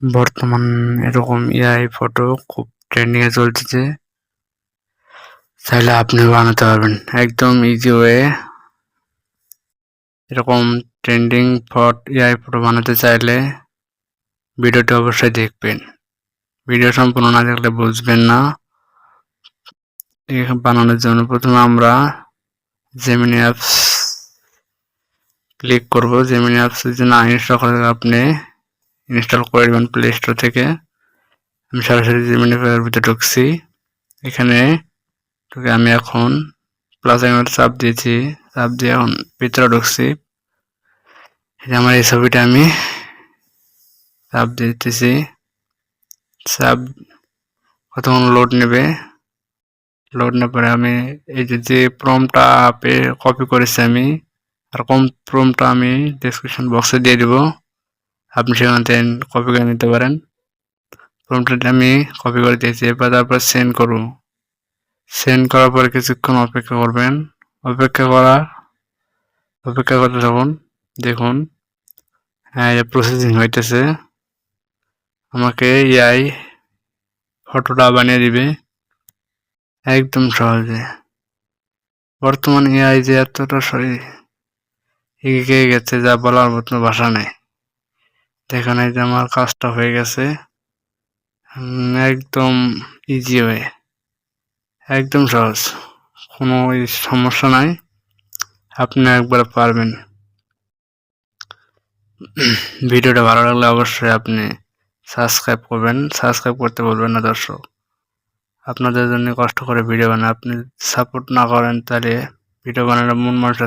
বর্তমান এরকম AI photo খুব ট্রেন্ডিং এ চলতেছে। চাইলে আপনিও বানাতে পারবেন একদম ইজি ওয়ে। এরকম ট্রেন্ডিং এআই ফটো বানাতে চাইলে ভিডিওটি অবশ্যই দেখবেন। ভিডিও সম্পূর্ণ না দেখলে বুঝবেন না। বানানোর জন্য প্রথমে আমরা জেমিনি অ্যাপস ক্লিক করব। জেমিনি অ্যাপস যদি না ইনস্টল করে আপনি ইনস্টল করে দেবেন প্লে স্টোর থেকে। আমি সরাসরি জেমিনি ফাইলের ভিতরে ঢুকছি। এখানে আমি এখন প্লাস আইকনে চাপ দিয়েছি, চাপ দিয়ে এখন ভিতরে ঢুকছি। আমার এই ছবিটা আমি চাপ দিতেছি। চাপ কতক্ষণ লোড নেবে। লোড নেওয়ার পরে আমি এই যে প্রম্পটটা কপি করেছি আমি, আর প্রম্পটটা আমি ডেসক্রিপশন বক্সে দিয়ে দিব। আপনি সেখান থেকে কপি করে নিতে পারেন। প্রম্পটটা আমি কপি করে দিয়েছি। এবার তারপর সেন্ড করব। সেন্ড করার পর কিছুক্ষণ অপেক্ষা করবেন। অপেক্ষা করতে থাকুন। দেখুন প্রসেসিং হইতেছে। আমাকে এআই ফটোটা বানিয়ে দিবে একদম সহজে। বর্তমানে এআই যে এতটা এগিয়ে গেছে যা বলার মতো ভাষা নেই। দেখেন এই যে আমার কাজটা হয়ে গেছে একদম ইজি ওয়ে, একদম সহজ, কোনো সমস্যা নাই। আপনি একবার পারবেন। ভিডিওটা ভালো লাগলে অবশ্যই আপনি সাবস্ক্রাইব করবেন। সাবস্ক্রাইব করতে বলবেন না দর্শক। আপনাদের জন্য কষ্ট করে ভিডিও বানাই। আপনি সাপোর্ট না করেন তাহলে ভিডিও বানানোর মন মানসিকতা